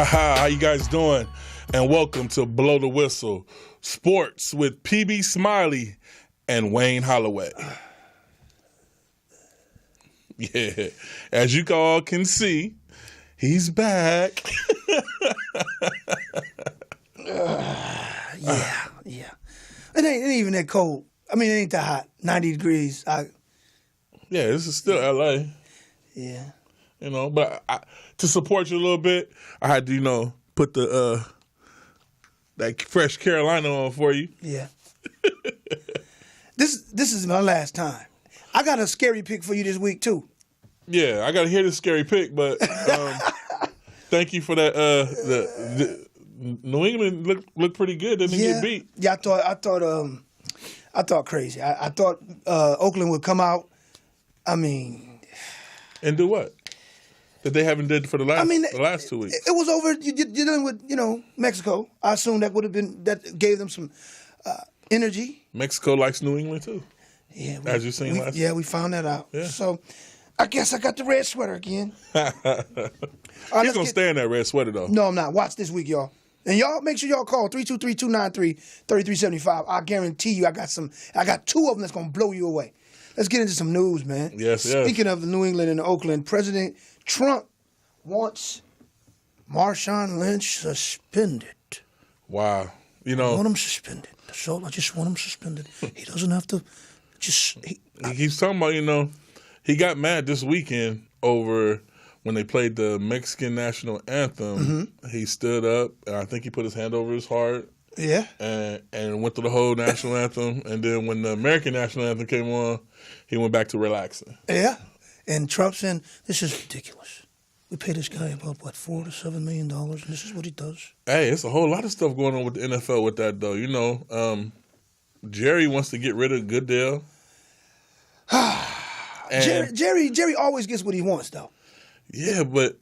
Haha, how you guys doing? And welcome to Blow the Whistle, sports with PB Smiley and Wayne Holloway. Yeah, as you all can see, he's back. Yeah. It ain't even that cold. I mean, it ain't that hot. 90 degrees. Yeah, this is still LA. Yeah. You know, but to support you a little bit, I had to, put the that fresh Carolina on for you. Yeah. This is my last time. I got a scary pick for you this week too. Yeah, I got to hear the scary pick, but thank you for that. The New England looked pretty good. Didn't get beat. Yeah, I thought crazy. I thought Oakland would come out. I mean, and do what? That they haven't did for the last 2 weeks. It was over. You're dealing with Mexico. I assume that would have been that gave them some energy. Mexico likes New England too. Yeah, as you seen last. Yeah, we found that out. Yeah. So I guess I got the red sweater again. He's gonna stay in that red sweater though. No, I'm not. Watch this week, y'all. And y'all make sure y'all call 323-293-3375. I guarantee you I got two of them that's gonna blow you away. Let's get into some news, man. Yes. Speaking of the New England and Oakland, President Trump wants Marshawn Lynch suspended. Wow. I want him suspended. That's all. I just want him suspended. He doesn't have to He keeps talking about, he got mad this weekend over when they played the Mexican national anthem. Mm-hmm. He stood up, and I think he put his hand over his heart. Yeah. And went through the whole national anthem. And then when the American national anthem came on, he went back to relaxing. Yeah. And Trump saying, this is ridiculous. We pay this guy about, $4 to $7 million, and this is what he does. Hey, it's a whole lot of stuff going on with the NFL with that, though. Jerry wants to get rid of Goodell. Jerry always gets what he wants, though. Yeah, but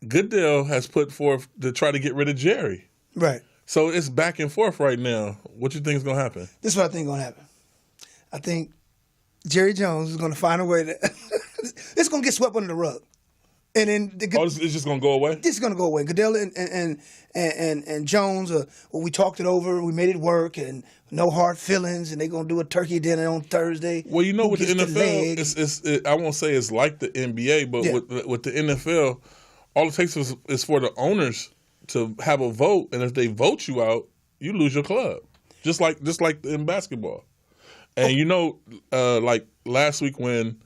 Goodell has put forth to try to get rid of Jerry. Right. So it's back and forth right now. What you think is going to happen? This is what I think is going to happen. I think Jerry Jones is going to find a way to it's going to get swept under the rug. And then it's just going to go away? This is going to go away. Goodell and Jones, we talked it over. We made it work, and no hard feelings, and they're going to do a turkey dinner on Thursday. Well, with the NFL, I won't say it's like the NBA, but with the NFL, all it takes is for the owners to have a vote, and if they vote you out, you lose your club. Just like in basketball. And like last week when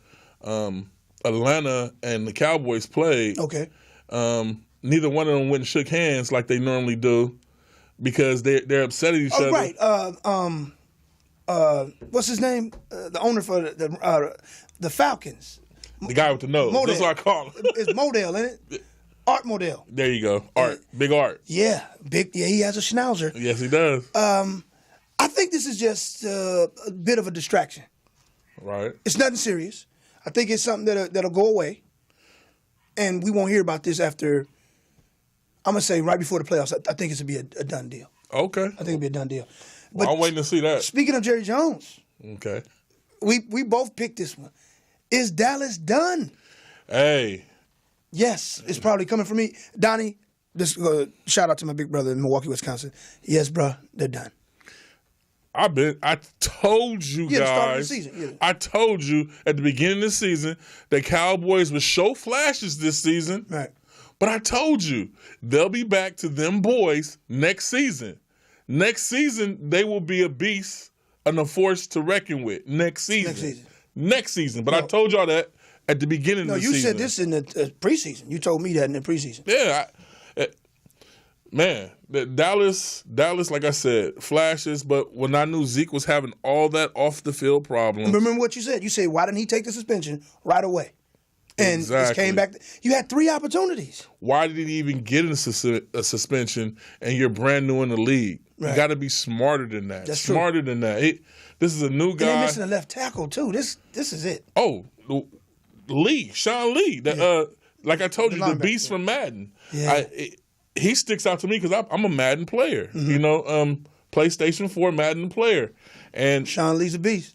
Atlanta and the Cowboys played, okay, neither one of them went and shook hands like they normally do because they're upset at each other. Right. What's his name? The owner for the Falcons. The guy with the nose. Modell. That's what I call him. It's Modell, isn't it? Art Modell. There you go. Art. Big Art. Yeah. Big. Yeah, he has a schnauzer. Yes, he does. I think this is just a bit of a distraction. Right. It's nothing serious. I think it's something that'll go away, and we won't hear about this after. I'm gonna say right before the playoffs. I think it's gonna be a done deal. Okay. I think it'll be a done deal. But I'm waiting to see that. Speaking of Jerry Jones, okay, we both picked this one. Is Dallas done? Hey. Yes, it's probably coming from me, Donnie. Just shout out to my big brother in Milwaukee, Wisconsin. Yes, bro, they're done. I told you guys. The start of the season. Yeah. I told you at the beginning of the season the Cowboys would show flashes this season. Right. But I told you they'll be back to them boys next season. Next season they will be a beast and a force to reckon with. Next season. But I told y'all that at the beginning of the season. No, you said this in the preseason. You told me that in the preseason. Yeah. Dallas, like I said, flashes, but when I knew Zeke was having all that off-the-field problems. Remember what you said. You said, why didn't he take the suspension right away? And exactly. It came back. You had 3 opportunities. Why did he even get a suspension and you're brand new in the league? Right. You got to be smarter than that. That's smarter than that. This is a new guy. And they're missing a left tackle, too. This is it. Oh, Sean Lee. Like I told you, the beast from Madden. Yeah. He sticks out to me because I'm a Madden player. Mm-hmm. PlayStation 4 Madden player. And Sean Lee's a beast.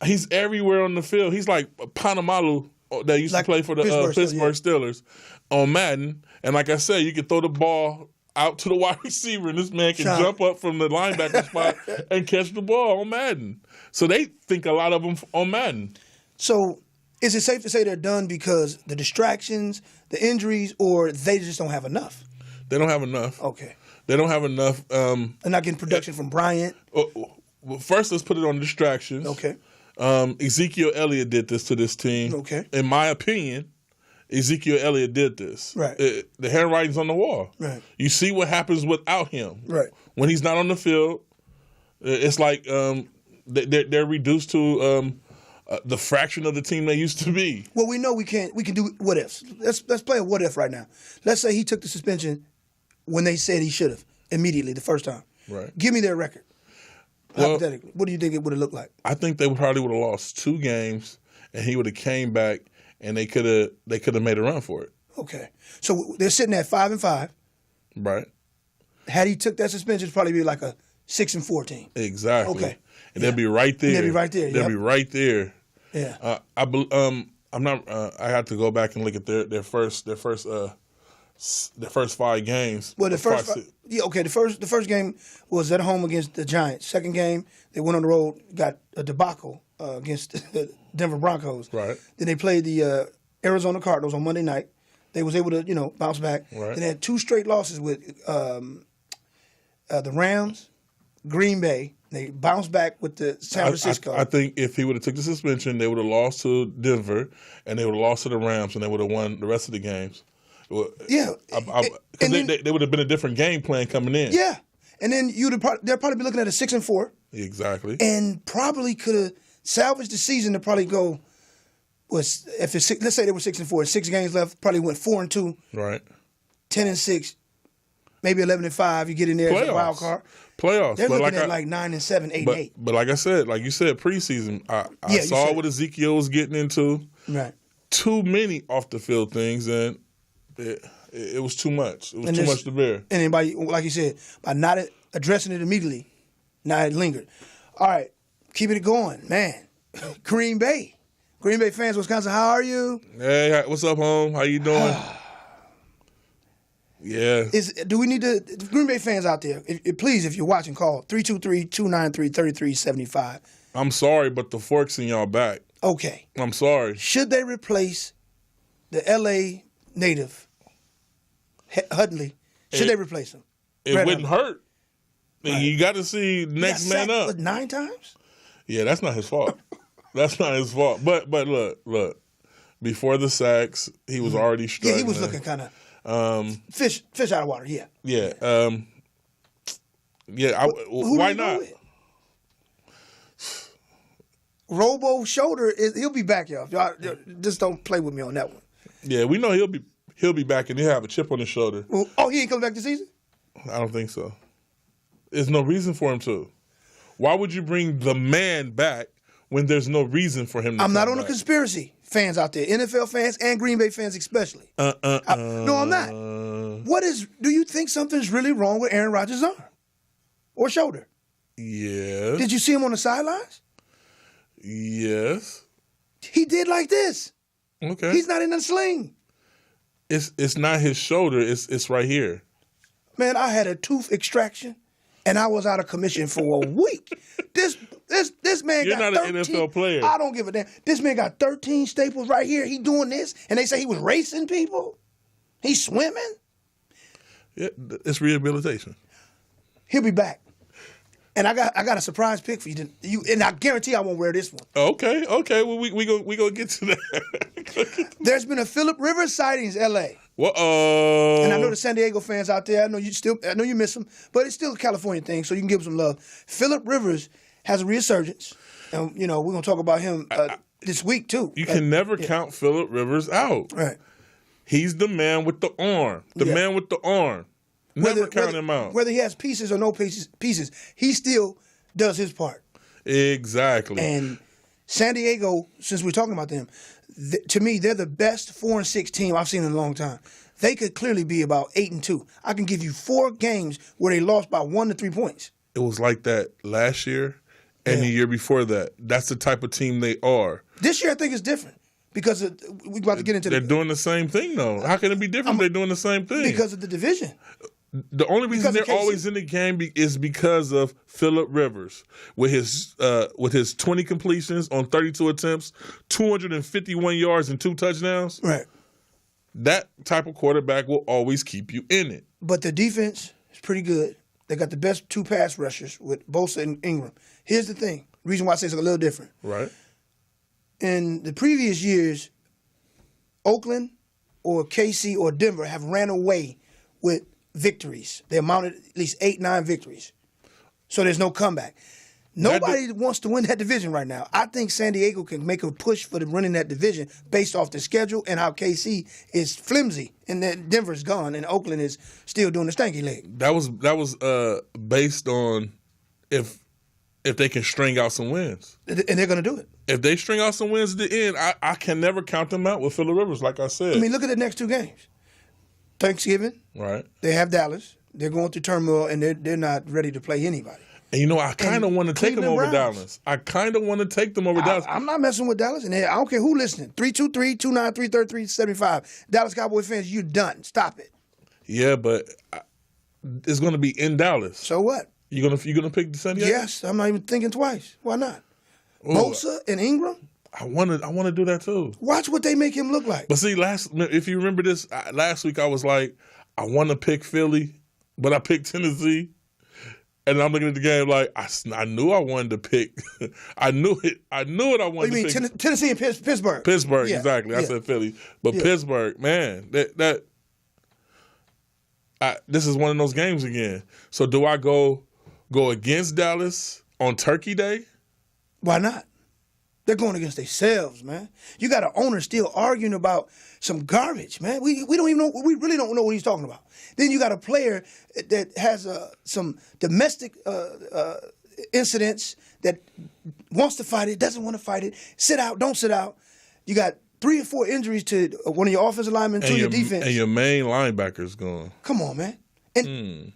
He's everywhere on the field. He's like Panamalu that used to play for the Pittsburgh Steelers. on Madden, and like I said, you can throw the ball out to the wide receiver, and this man can jump up from the linebacker spot and catch the ball on Madden. So they think a lot of them on Madden. So is it safe to say they're done because the distractions, the injuries, or they just don't have enough? They don't have enough. Okay. They don't have enough. They're not getting production from Bryant. Well, first, let's put it on distractions. Okay. Ezekiel Elliott did this to this team. Okay. In my opinion, Ezekiel Elliott did this. Right. The handwriting's on the wall. Right. You see what happens without him. Right. When he's not on the field, it's like they're reduced to the fraction of the team they used to be. Well, we know we can do what ifs. Let's play a what if right now. Let's say he took the suspension when they said he should have immediately the first time. Right. Give me their record. Well, hypothetically, what do you think it would have looked like? I think they probably would have lost 2 games, and he would have came back, and they could have made a run for it. Okay, so they're sitting at 5-5. Right. Had he took that suspension, it'd probably be like a 6-4 team. Exactly. Okay. And they'll be right there. They'll be right there. They'll be right there. Yeah. I'm not. I have to go back and look at their first 5 games. Well, the first game was at home against the Giants. Second game, they went on the road, got a debacle against the Denver Broncos. Right. Then they played the Arizona Cardinals on Monday night. They was able to, bounce back. Right. Then they had 2 straight losses with the Rams, Green Bay. They bounced back with the San Francisco. I think if he would have took the suspension, they would have lost to Denver, and they would have lost to the Rams, and they would have won the rest of the games. Yeah, because they would have been a different game plan coming in. Yeah, and then they'll probably be looking at a 6-4. Exactly. And probably could have salvaged the season to probably go. Let's say they were 6-4, 6 games left. Probably went 4-2. Right. 10-6, maybe 11-5. You get in there as a wild card. Playoffs. They're looking at 9-7, 8-8. But like I said, like you said, preseason, I saw what Ezekiel was getting into. Right. Too many off the field things, and it was too much. It was too much to bear. And then, like you said, by not addressing it immediately, now it lingered. All right, keeping it going, man. Green Bay fans, Wisconsin, how are you? Hey, what's up, home? How you doing? Yeah. Do we need to, Green Bay fans out there, please, if you're watching, call 323-293-3375. I'm sorry, but the fork's in y'all back. Okay. I'm sorry. Should they replace the L.A. native, Hudley? Should they replace him? It wouldn't hurt. Right. You got to see next man up. 9 times? Yeah, that's not his fault. That's not his fault. But look. Before the sacks, he was already struggling. Yeah, he was looking kind of fish out of water. Yeah. Yeah. Why not? Robo shoulder he'll be back, y'all. Just don't play with me on that one. Yeah, we know he'll be back and he'll have a chip on his shoulder. Well, he ain't coming back this season? I don't think so. There's no reason for him to. Why would you bring the man back when there's no reason for him to I'm not on back? a conspiracy. Fans out there, NFL fans and Green Bay fans especially. No, I'm not. Do you think something's really wrong with Aaron Rodgers' arm or shoulder? Yeah. Did you see him on the sidelines? Yes. He did like this. Okay. He's not in a sling. It's not his shoulder. It's right here. Man, I had a tooth extraction, and I was out of commission for a week. This man You're got not 13, an NFL player. I don't give a damn. This man got 13 staples right here. He doing this, and they say he was racing people. He's swimming. Yeah, it's rehabilitation. He'll be back. And I got a surprise pick for you. And I guarantee I won't wear this one. Okay. Well, we gonna get to that. There's been a Phillip Rivers sightings, L.A. Whoa. And I know the San Diego fans out there. I know you miss them, but it's still a California thing, so you can give him some love. Phillip Rivers has a resurgence, and we're gonna talk about him this week too. You can never count Phillip Rivers out. Right. He's the man with the arm. Man with the arm. Never count him out. Whether he has pieces or no pieces, he still does his part. Exactly. And San Diego, since we're talking about them, to me, they're the best 4-6 team I've seen in a long time. They could clearly be about 8-2. I can give you 4 games where they lost by 1 to 3 points. It was like that last year and the year before that. That's the type of team they are. This year, I think it's different. because we're about to get into They're doing the same thing, though. How can it be different if they're doing the same thing? Because of the division. The only reason they're always in the game is because of Phillip Rivers with his 20 completions on 32 attempts, 251 yards and 2 touchdowns. Right. That type of quarterback will always keep you in it. But the defense is pretty good. They got the best 2 pass rushers with Bosa and Ingram. Here's the thing. The reason why I say it's a little different. Right. In the previous years, Oakland or KC or Denver have ran away with victories. They amounted at least 8, 9 victories. So there's no comeback. Nobody wants to win that division right now. I think San Diego can make a push for running that division based off the schedule and how KC is flimsy, and then Denver's gone, and Oakland is still doing the stanky leg. That was based on if they can string out some wins, and they're going to do it. If they string out some wins at the end, I can never count them out with Phillip Rivers. Like I said, I mean, look at the next 2 games. Thanksgiving, right? They have Dallas. They're going through turmoil, and they're not ready to play anybody. And I kind of want to take them over Dallas. I kind of want to take them over Dallas. I'm not messing with Dallas, and I don't care who listening. 323-293-3375. Dallas Cowboy fans, you done. Stop it. Yeah, but it's going to be in Dallas. So what? You gonna pick the San Diego? Yes, I'm not even thinking twice. Why not? Ooh, Bosa and Ingram. I want to do that too. Watch what they make him look like. But see, if you remember this, last week I was like, I want to pick Philly, but I picked Tennessee. And I'm looking at the game like I knew I wanted to pick. I knew it. I wanted to pick. You mean Tennessee and Pittsburgh? Pittsburgh, yeah, exactly. I said Philly, but Pittsburgh, man, this is one of those games again. So do I go against Dallas on Turkey Day? Why not? They're going against themselves, man. You got an owner still arguing about some garbage, man. We don't even know. We really don't know what he's talking about. Then you got a player that has some domestic incidents that wants to fight it, doesn't want to fight it. Sit out, don't sit out. You got 3 or 4 injuries to one of your offensive linemen, 2 of your defense, and your main linebacker's gone. Come on, man. And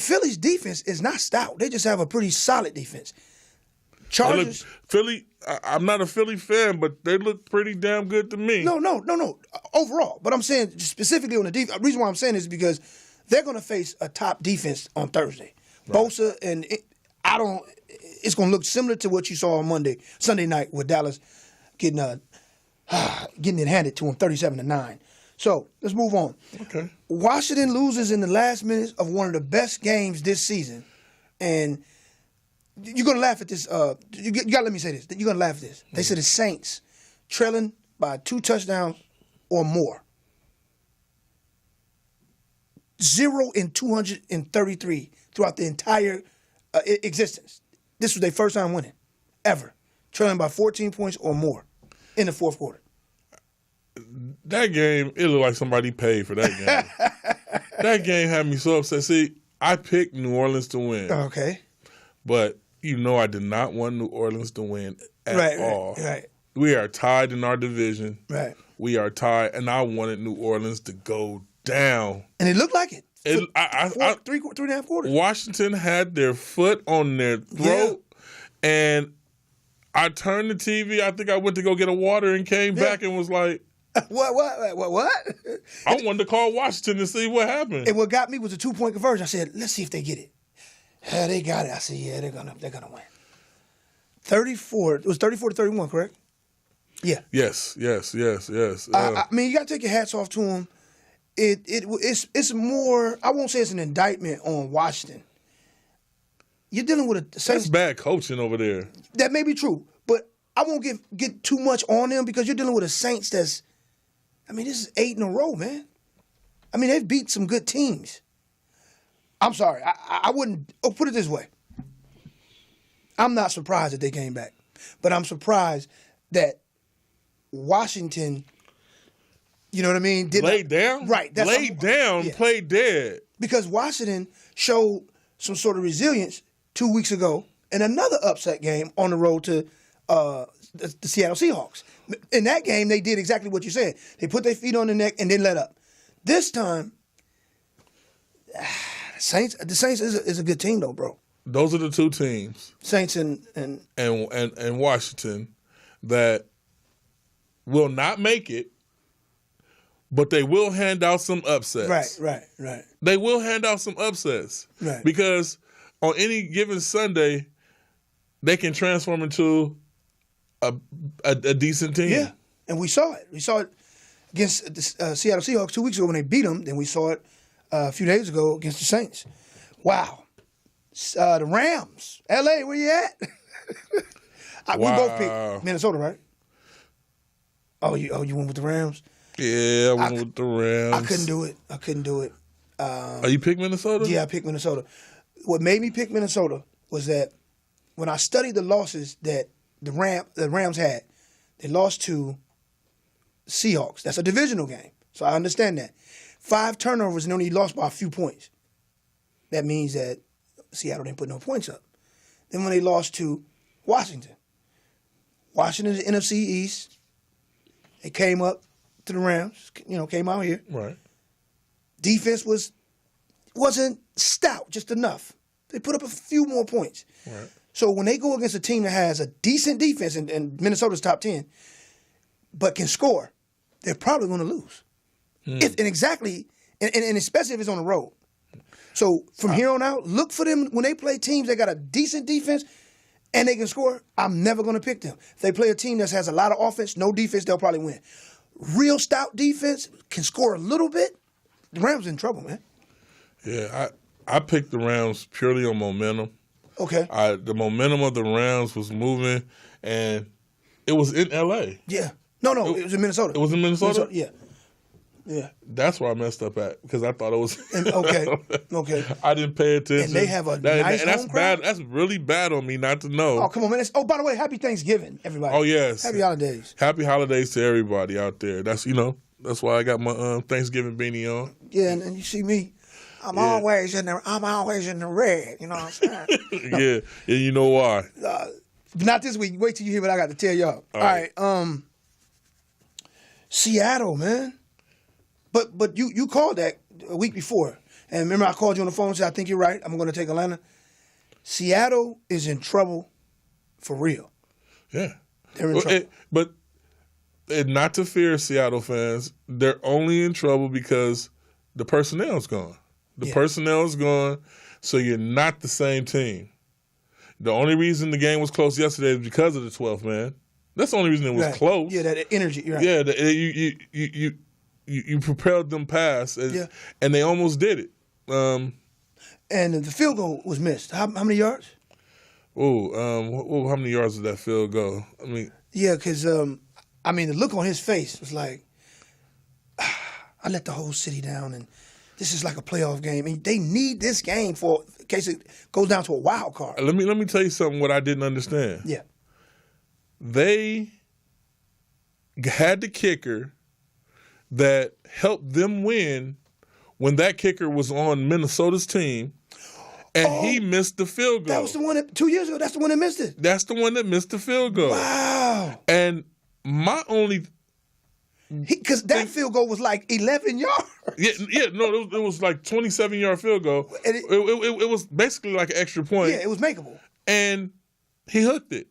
Philly's defense is not stout. They just have a pretty solid defense. Chargers. Philly, I'm not a Philly fan, but they look pretty damn good to me. No. Overall. But I'm saying specifically on the defense. The reason why I'm saying this is because they're going to face a top defense on Thursday. Right. Bosa, and it's going to look similar to what you saw on Sunday night with Dallas getting it handed to them 37-9. So let's move on. Okay. Washington loses in the last minutes of one of the best games this season, and you're going to laugh at this. You got to let me say this. You're going to laugh at this. They said the Saints trailing by 2 touchdowns or more. 0 in 233 throughout the entire existence. This was their first time winning, ever. Trailing by 14 points or more in the fourth quarter. That game, it looked like somebody paid for that game. That game had me so upset. See, I picked New Orleans to win. Okay. But I did not want New Orleans to win at all. Right. We are tied in our division. Right. We are tied, and I wanted New Orleans to go down. And it looked like it. 3.5 quarters. Washington had their foot on their throat, and I turned the TV. I think I went to go get a water and came back and was like, What? I wanted to call Washington to see what happened. And what got me was a 2-point conversion. I said, let's see if they get it. They got it. I said, yeah, they're gonna win. 34. It was 34-31, correct? Yeah. Yes. I mean, you got to take your hats off to them. It's more. I won't say it's an indictment on Washington. You're dealing with a Saints. That's bad coaching over there. That may be true, but I won't get too much on them because you're dealing with a Saints that's. I mean, this is 8 in a row, man. I mean, they've beat some good teams. I'm sorry. I wouldn't. Oh, put it this way. I'm not surprised that they came back, but I'm surprised that Washington. You know what I mean? Laid down? Right. Laid down, played dead. Because Washington showed some sort of resilience 2 weeks ago in another upset game on the road to the Seattle Seahawks. In that game, they did exactly what you said. They put their feet on the neck and then let up. This time, the Saints is a good team, though, bro. Those are the 2 teams. Saints and Washington that will not make it, but they will hand out some upsets. Right. They will hand out some upsets. Right. Because on any given Sunday, they can transform into a decent team. Yeah, and we saw it. We saw it against the Seattle Seahawks 2 weeks ago when they beat them. Then we saw it a few days ago against the Saints. Wow. The Rams. L.A., where you at? We both picked Minnesota, right? Oh, you went with the Rams? Yeah, I went with the Rams. I couldn't do it. Oh, you picked Minnesota? Yeah, I picked Minnesota. What made me pick Minnesota was that when I studied the losses that the Rams had, they lost to Seahawks. That's a divisional game, so I understand that. 5 turnovers and only lost by a few points. That means that Seattle didn't put no points up. Then when they lost to Washington is the NFC East. They came up to the Rams, came out here. Right. Defense wasn't stout, just enough. They put up a few more points. Right. So when they go against a team that has a decent defense, and Minnesota's top 10, but can score, they're probably going to lose. And especially if it's on the road. So from here on out, look for them when they play teams that got a decent defense and they can score. I'm never going to pick them. If they play a team that has a lot of offense, no defense, they'll probably win. Real stout defense can score a little bit. The Rams in trouble, man. Yeah, I picked the Rams purely on momentum. Okay. The momentum of the Rams was moving, and it was in L.A. Yeah. No, it was in Minnesota. It was in Minnesota? Yeah. That's where I messed up at because I thought it was. Okay. I didn't pay attention. And they have a nice and that's home crowd? bad. That's really bad on me not to know. Oh, come on, man. By the way, happy Thanksgiving, everybody. Oh, yes. Happy holidays. Happy holidays to everybody out there. That's why I got my Thanksgiving beanie on. Yeah, and you see me. I'm always in the red. You know what I'm saying? Yeah, and you know why? Not this week. Wait till you hear what I got to tell y'all. All right. Seattle, man. But you called that a week before. And remember I called you on the phone and said, I think you're right. I'm going to take Atlanta. Seattle is in trouble for real. Yeah. They're in trouble. But not to fear Seattle fans, they're only in trouble because the personnel's gone. The personnel's gone, so you're not the same team. The only reason the game was close yesterday is because of the 12th man. That's the only reason it was close. Yeah, that energy. You're right. Yeah, you propelled them past, and they almost did it. And the field goal was missed. How many yards? How many yards did that field go? I mean, yeah, because the look on his face was like, I let the whole city down, and this is like a playoff game, and they need this game in case it goes down to a wild card. Let me tell you something. What I didn't understand. Yeah, they had the kicker that helped them win when that kicker was on Minnesota's team, and he missed the field goal. That was the one 2 years ago. That's the one that missed it. That's the one that missed the field goal. Wow. And my only... Because that field goal was like 11 yards. It was like 27-yard field goal. And it was basically like an extra point. Yeah, it was makeable. And he hooked it.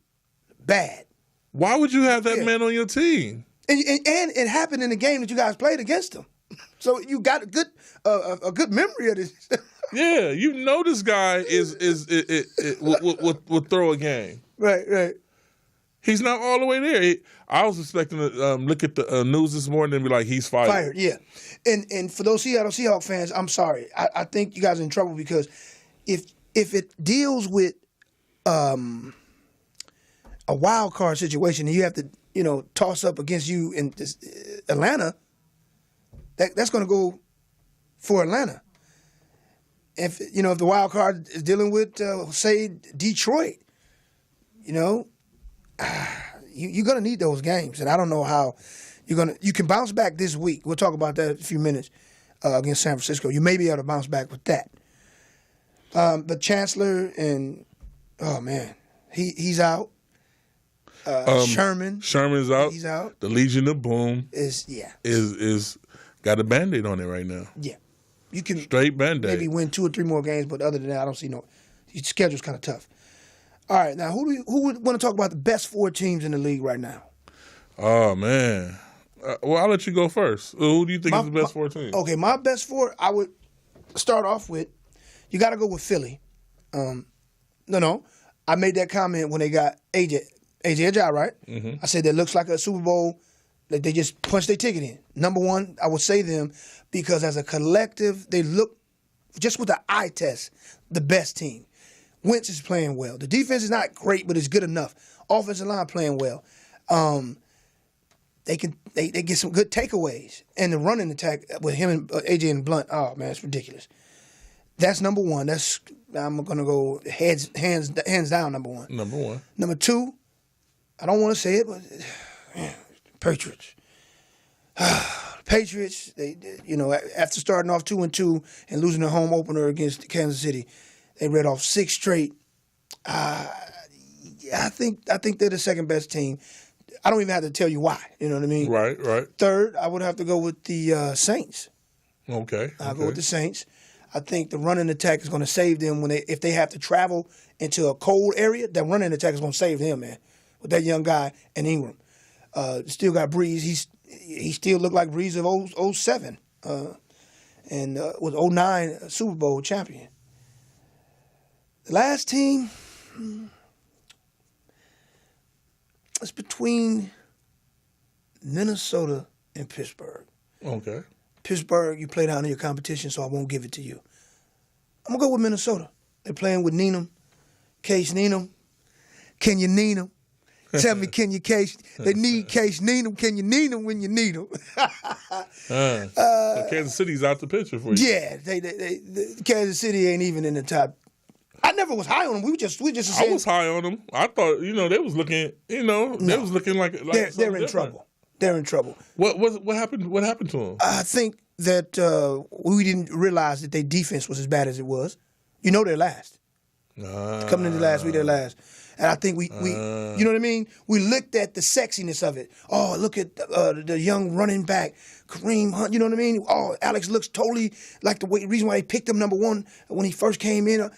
Bad. Why would you have that man on your team? And it happened in the game that you guys played against him. So you got a good memory of this. Yeah, this guy will throw a game. Right. He's not all the way there. I was expecting to look at the news this morning and be like, he's fired. Fired, yeah. And for those Seattle Seahawks fans, I'm sorry. I think you guys are in trouble because if it deals with a wild card situation and you have to toss up against you in Atlanta, that's going to go for Atlanta. If the wild card is dealing with say Detroit, you're going to need those games, and I don't know how you can bounce back this week. We'll talk about that in a few minutes against San Francisco. You may be able to bounce back with that. But Chancellor and he's out. Sherman's out. He's out. The Legion of Boom is got a Band-Aid on it right now. Yeah, you can straight Band-Aid. Maybe win 2 or 3 more games, but other than that, I don't see your schedule's kind of tough. All right, now who would want to talk about the best 4 teams in the league right now? Oh man. Well, I'll let you go first. Who do you think is the best four team? Okay, my best four, I would start off with, you got to go with Philly. No. I made that comment when they got AJ Ajay, right? Mm-hmm. I said that looks like a Super Bowl. Like they just punched their ticket in. Number one, I would say them because as a collective, they look, just with the eye test, the best team. Wentz is playing well. The defense is not great, but it's good enough. Offensive line playing well. They get some good takeaways. And the running attack with him and AJ and Blunt, oh man, it's ridiculous. That's number one. I'm gonna go hands down number one. Number one. Number two, I don't want to say it, but Patriots. Patriots. They after starting off 2-2 and losing the home opener against Kansas City, they read off 6 straight. I think they're the second best team. I don't even have to tell you why. You know what I mean? Right. Third, I would have to go with the Saints. Okay. I'll go with the Saints. I think the running attack is going to save them if they have to travel into a cold area. That running attack is going to save them, man. With that young guy and Ingram, still got Breeze. He still looked like Breeze of 07, and was 09 Super Bowl champion. The last team. It's between Minnesota and Pittsburgh. Okay. Pittsburgh, you play down in your competition, so I won't give it to you. I'm going to go with Minnesota. They're playing with Needham, Case Needham. Can you need him? Tell me, can you Case? They need Case Needham. Can you need him when you need him? So Kansas City's out the picture for you. Yeah, Kansas City ain't even in the top. I never was high on them. We just. I was high on them. I thought they was looking. They was looking like they're in trouble. They're in trouble. What happened? What happened to them? I think that we didn't realize that their defense was as bad as it was. They're last. Coming into last week, they're last. And I think we you know what I mean? We looked at the sexiness of it. Oh, look at the young running back, Kareem Hunt. You know what I mean? Oh, Alex looks totally like the reason why they picked him number one when he first came in.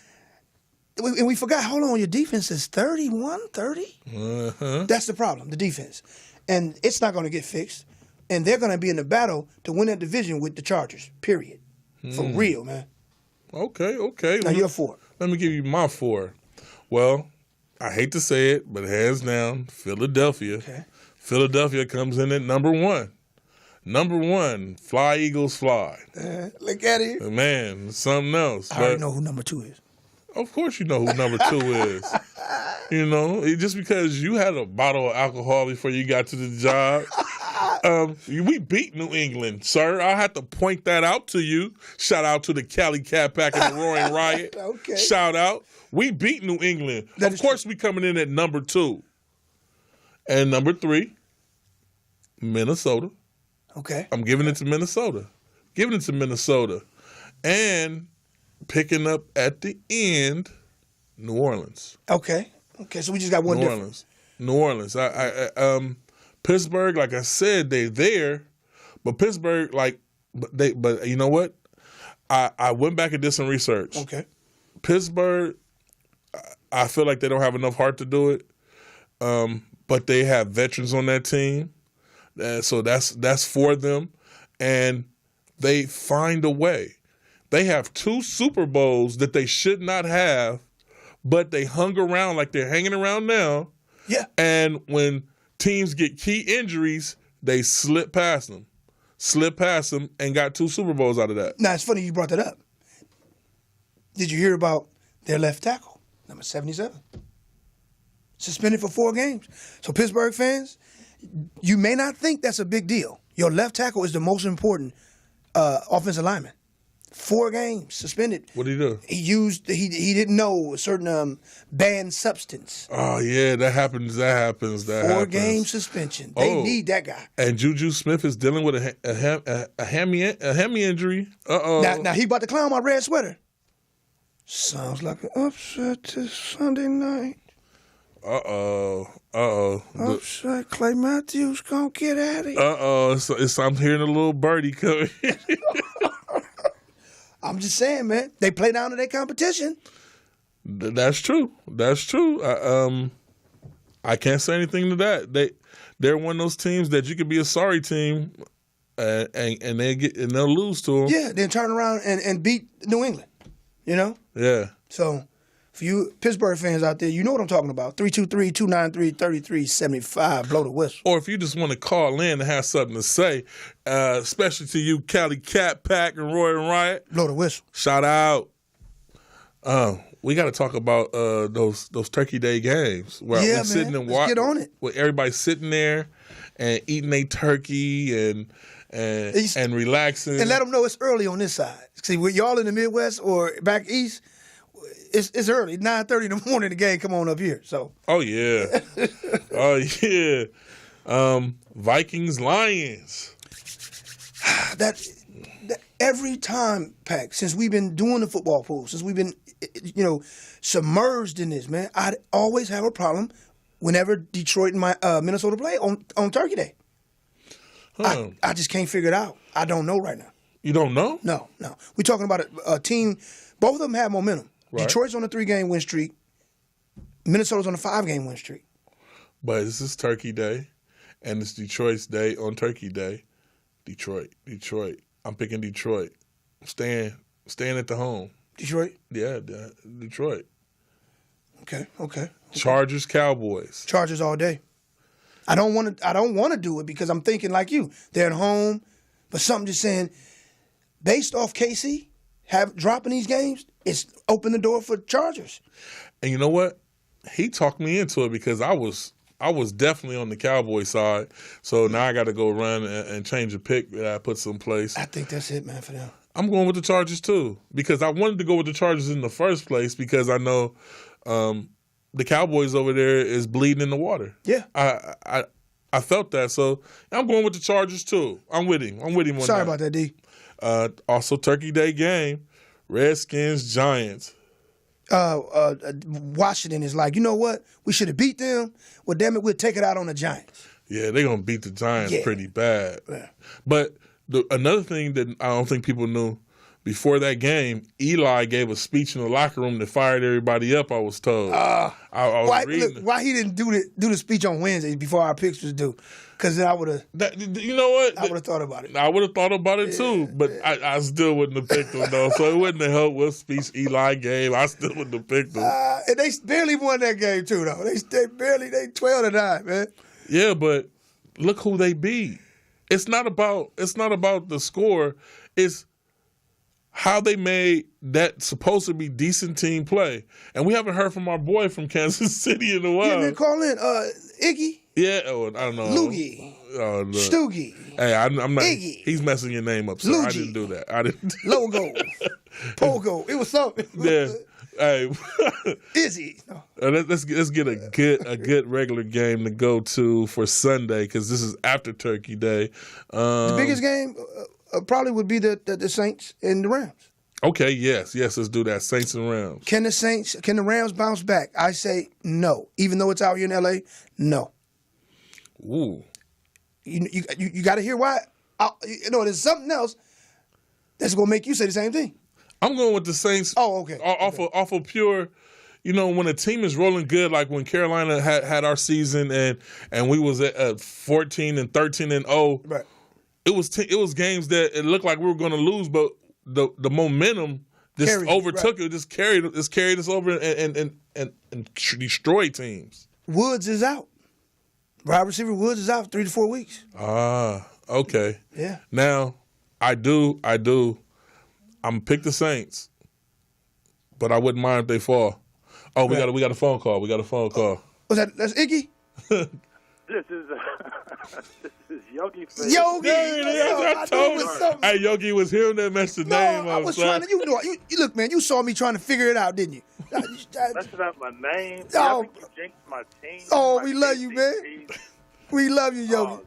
And we forgot, hold on, your defense is 31, 30? Uh-huh. That's the problem, the defense. And it's not going to get fixed. And they're going to be in the battle to win that division with the Chargers, period. For real, man. Okay. Now, you're 4. Let me give you my 4. Well, I hate to say it, but hands down, Philadelphia. Okay. Philadelphia comes in at number 1. Number 1, fly, Eagles, fly. Look at it. Man, something else. I already know who number 2 is. Of course you know who number 2 is. Just because you had a bottle of alcohol before you got to the job. We beat New England, sir. I have to point that out to you. Shout out to the Cali Cat Pack and the Roaring Riot. Okay. Shout out. We beat New England. Of course we coming in at number 2. And number 3, Minnesota. Okay. I'm giving it to Minnesota. And picking up at the end, New Orleans. Okay, so we just got one difference. New Orleans. Pittsburgh, like I said, they're there, but Pittsburgh, but you know what? I went back and did some research. Okay. Pittsburgh, I feel like they don't have enough heart to do it, but they have veterans on that team, so that's for them, and they find a way. They have 2 Super Bowls that they should not have, but they hung around like they're hanging around now. Yeah. And when teams get key injuries, they slip past them, and got 2 Super Bowls out of that. Now, it's funny you brought that up. Did you hear about their left tackle, number 77? Suspended for 4 games. So, Pittsburgh fans, you may not think that's a big deal. Your left tackle is the most important offensive lineman. 4 games suspended. What did he do? He didn't know a certain banned substance. Oh yeah, that happens. 4 game suspension. They need that guy. And Juju Smith is dealing with a hammy injury. Now he about to clown my red sweater. Sounds like an upset this Sunday night. Upset. Clay Matthews gonna get at it. I'm hearing a little birdie coming. I'm just saying, man. They play down to their competition. That's true. I can't say anything to that. they're one of those teams that you could be a sorry team, and they'll lose to them. Yeah, then turn around and beat New England. You know. Yeah. So, for you Pittsburgh fans out there, you know what I'm talking about. 323-293-3375. Blow the whistle. Or if you just want to call in and have something to say, especially to you, Cali Cat Pack and Roy and Riot. Blow the whistle. Shout out. We got to talk about those Turkey Day games where we're sitting and watching. Get on it. Where everybody's sitting there and eating their turkey and relaxing. And let them know it's early on this side. See, with y'all in the Midwest or back east, it's early. 9:30 in the morning, the game come on up here. So. Oh yeah. Oh yeah. Vikings Lions. that every time, Pack, since we've been doing the football pool, since we've been, submerged in this, man, I always have a problem whenever Detroit and Minnesota play on Turkey Day. Huh. I just can't figure it out. I don't know right now. You don't know? No. We're talking about a team. Both of them have momentum. Right. Detroit's on a 3-game win streak. Minnesota's on a 5-game win streak. But this is Turkey Day, and it's Detroit's day on Turkey Day. Detroit. I'm picking Detroit. Staying at the home. Detroit? Yeah, Detroit. Okay. Chargers, Cowboys. Chargers all day. I don't want to do it because I'm thinking like you. They're at home, but something just saying, based off KC dropping these games, it's opened the door for Chargers. And you know what? He talked me into it because I was definitely on the Cowboy side. So now I got to go run and change a pick that I put someplace. I think that's it, man, for them. I'm going with the Chargers too because I wanted to go with the Chargers in the first place because I know the Cowboys over there is bleeding in the water. Yeah. I felt that, so I'm going with the Chargers too. I'm with him on that. Sorry about that, D. Also, Turkey Day game, Redskins, Giants. Washington is like, you know what? We should have beat them. Well, damn it, we'll take it out on the Giants. Yeah, they're going to beat the Giants pretty bad. Yeah. But another thing that I don't think people knew, before that game, Eli gave a speech in the locker room that fired everybody up, I was told. I was reading. Why he didn't do the speech on Wednesday before our picks was due? Because then I would have. You know what? I would have thought about it. I would have thought about it too, but I still wouldn't have picked him though. So it wouldn't have helped what speech Eli gave. I still wouldn't have picked him. And they barely won that game too, though. They 12-9, man. Yeah, but look who they beat. It's not about the score. It's how they made that supposed to be decent team play. And we haven't heard from our boy from Kansas City in a while. Yeah, man, call in. Iggy. Yeah, I don't know. Loogie. Stoogie. Hey, I'm not. Iggy. He's messing your name up, sir. Luigi. I didn't do that. I didn't. Logo. Pogo. It was something. Yeah. Hey. Izzy. Let's get a good regular game to go to for Sunday because this is after Turkey Day. The biggest game probably would be the Saints and the Rams. Okay, yes, let's do that. Saints and Rams. Can the Rams bounce back? I say no. Even though it's out here in L.A., no. Ooh. You got to hear why. There's something else that's going to make you say the same thing. I'm going with the Saints. Oh, okay. Off of pure, when a team is rolling good, like when Carolina had our season and we was at 14-13-0. Right. It was games that it looked like we were going to lose, but the momentum just overtook it. It just carried us over and destroyed teams. Woods is out. Wide receiver Woods is out 3 to 4 weeks. Okay. Yeah. Now, I do. I'm gonna pick the Saints, but I wouldn't mind if they fall. Oh, we got a phone call. That's Iggy? This is Yogi. Yogi! Hey, Yogi was hearing that mess the name. I was trying to. You look, man. You saw me trying to figure it out, didn't you? Messing up my name. Oh, you jinxed my team. Oh, we love you, man. We love you, Yogi.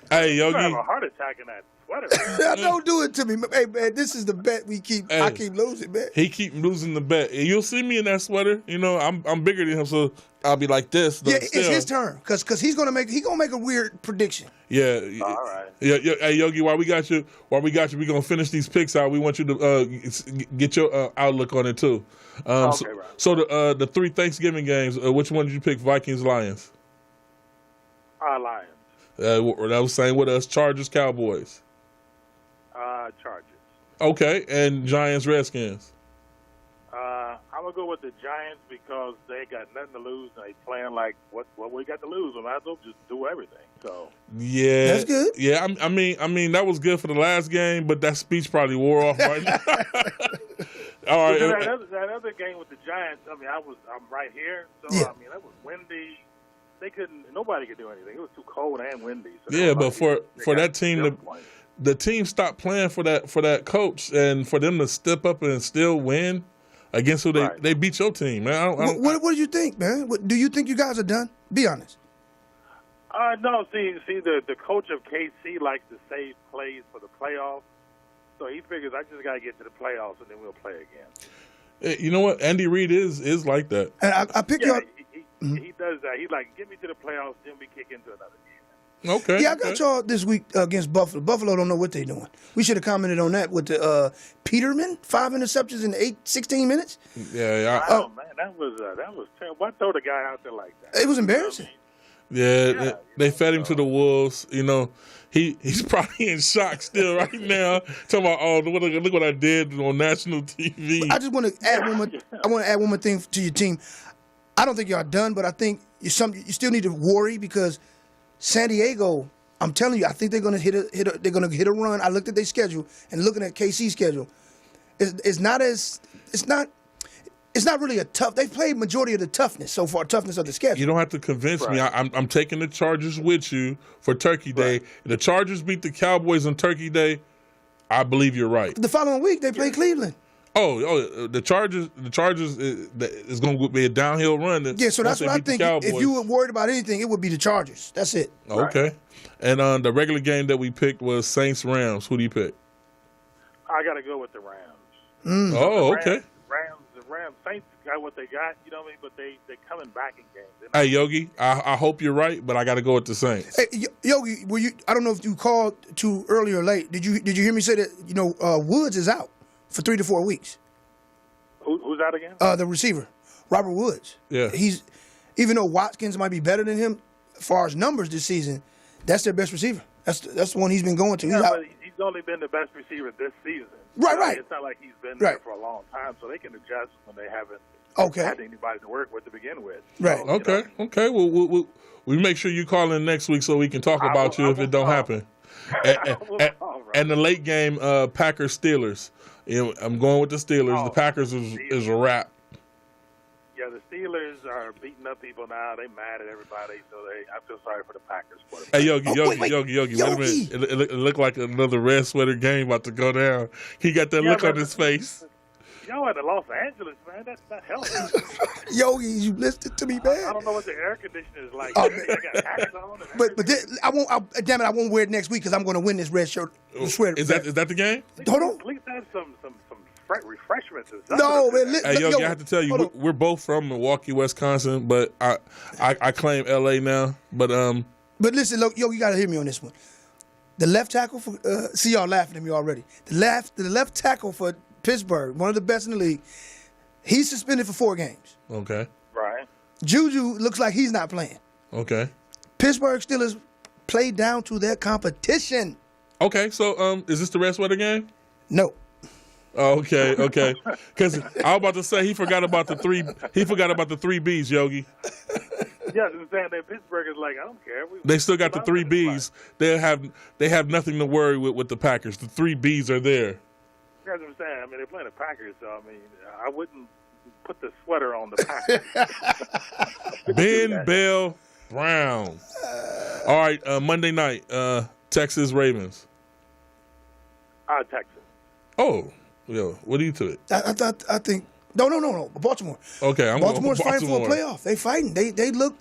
Hey, Yogi. I have a heart attack in that sweater. Don't do it to me, hey man. This is the bet we keep. Hey, I keep losing, man. He keep losing the bet. You'll see me in that sweater. I'm bigger than him, so I'll be like this. Yeah, it's his turn because he's gonna make a weird prediction. Yeah. All right. Yeah. Hey, Yogi, while we got you, we gonna finish these picks out. We want you to get your outlook on it too. Okay, right. So the 3 Thanksgiving games. Which one did you pick? Vikings, Lions. Lions. That was same with us. Chargers, Cowboys. Chargers. Okay, and Giants, Redskins. I'm gonna go with the Giants because they got nothing to lose and they playing like what we got to lose. We might as well just do everything. So yeah, that's good. Yeah, I mean that was good for the last game, but that speech probably wore off right now. All right. That other game with the Giants. I mean, I'm right here, so Yeah. I mean that was windy. Nobody could do anything. It was too cold and windy. So yeah, but for that team the team stopped playing for that coach, and for them to step up and still win against who they beat your team, man. What do you think, man? Do you think you guys are done? Be honest. No. See, the coach of KC likes to save plays for the playoffs, so he figures I just got to get to the playoffs and then we'll play again. You know what? Andy Reid is like that. And I pick you up. He does that. He's like, get me to the playoffs, then we kick into another game. Okay. Yeah, I got y'all this week against Buffalo. Buffalo don't know what they're doing. We should have commented on that with the Peterman, 5 interceptions in 16 minutes. Yeah. Oh man, that was terrible. Why throw the guy out there like that? It was embarrassing. Yeah, they fed him to the wolves. You know, he's probably in shock still right now. Talking about, oh, look what I did on national TV. I just want to add one more. I want to add one more thing to your team. I don't think y'all done, but I think you still need to worry because San Diego. I'm telling you, I think they're going to hit a run. I looked at their schedule and looking at KC's schedule. It's not really a tough. They've played majority of the toughness so far. Toughness of the schedule. You don't have to convince me. I'm taking the Chargers with you for Turkey Day. If the Chargers beat the Cowboys on Turkey Day, I believe you're right. The following week they play Cleveland. Oh, the Chargers is going to be a downhill run. Yeah, so that's what I think. If you were worried about anything, it would be the Chargers. That's it. Okay. Right. And the regular game that we picked was Saints-Rams. Who do you pick? I got to go with the Rams. Okay. The Rams, Saints got what they got, you know what I mean? But they coming back in games. Hey, Yogi, I hope you're right, but I got to go with the Saints. Hey, Yogi, I don't know if you called too early or late. Did you hear me say that? Woods is out for 3 to 4 weeks. Who's out again? The receiver, Robert Woods. Yeah. He's even though Watkins might be better than him as far as numbers this season, that's their best receiver. That's the one he's been going to. Yeah, but he's only been the best receiver this season. Right. It's not like he's been there for a long time, so they can adjust when they haven't had anybody to work with to begin with. Right. So, Okay. Well, we make sure you call in next week so we can talk about you if it don't happen. And the late game, Packers Steelers. I'm going with the Steelers. The Packers is a wrap. Yeah, the Steelers are beating up people now. They mad at everybody, so I feel sorry for the Packers. Hey, Yogi, wait a minute. It looked like another red sweater game about to go down. He got that look on his face. Y'all at the Los Angeles, man. That's not healthy. Yogi, you listened to me, man. I don't know what the air conditioner is like. They got hats on. But damn it, I won't wear it next week because I'm going to win this red shirt. Sweater. Is that the game? Hold on. At least have some refreshments. No, man. Hey, Yogi, I have to tell you, we're both from Milwaukee, Wisconsin, but I claim L.A. now. But listen, look, Yogi, you got to hear me on this one. The left tackle for see y'all laughing at me already. The left tackle for Pittsburgh, one of the best in the league, he's suspended for 4 games. Okay. Right. Juju looks like he's not playing. Okay. Pittsburgh Steelers played down to their competition. Okay, so is this the red sweater game? No. Okay. Because I was about to say he forgot about the 3 Bs, Yogi. Yeah, I'm saying that Pittsburgh is like, I don't care. They still got the 3 Bs. They have nothing to worry with the Packers. The 3 Bs are there. That's what I'm saying. I mean, they're playing the Packers, so I mean, I wouldn't put the sweater on the Packers. Ben Bell Brown. All right, Monday night, Texas Ravens. Texas. Oh, yo, what do you to it? I think no. Baltimore. Okay, I'm Baltimore's going fighting for a playoff. They fighting. They look.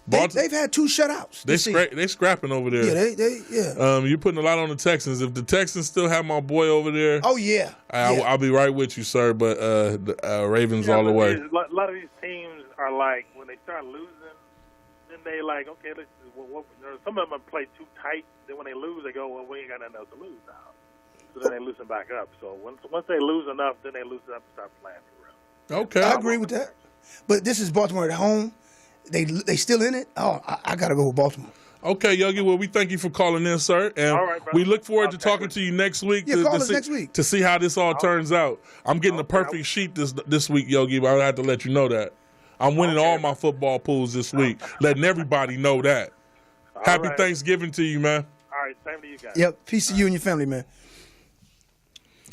They've had 2 shutouts. They scrapping over there. Yeah. You're putting a lot on the Texans. If the Texans still have my boy over there, oh yeah, I'll be right with you, sir. But the Ravens all the way. A lot of these teams are like when they start losing, then they like okay, some of them play too tight. Then when they lose, they go, well, we ain't got nothing else to lose now. So then they loosen back up. So once they lose enough, then they loosen up and start playing for real. Okay, I agree with that. But this is Baltimore at home. They still in it. Oh, I got to go with Baltimore. Okay, Yogi. Well, we thank you for calling in, sir, and All right, brother. we look forward to talking to you next week. Yeah, to, call to us see, next week. to see how this all turns out. I'm getting the perfect sheet this week, Yogi. But I have to let you know that I'm winning all my football pools this week, letting everybody know that. Happy Thanksgiving to you, man. All right, same to you guys. Yep. Peace to you and your family, man.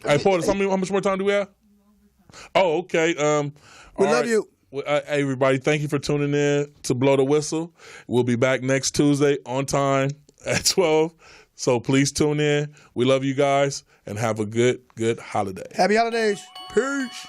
Hey, Paul, how much more time do we have? Oh, okay. We love you. Well, hey, everybody, thank you for tuning in to Blow the Whistle. We'll be back next Tuesday on time at 12. So please tune in. We love you guys and have a good holiday. Happy holidays. Peace.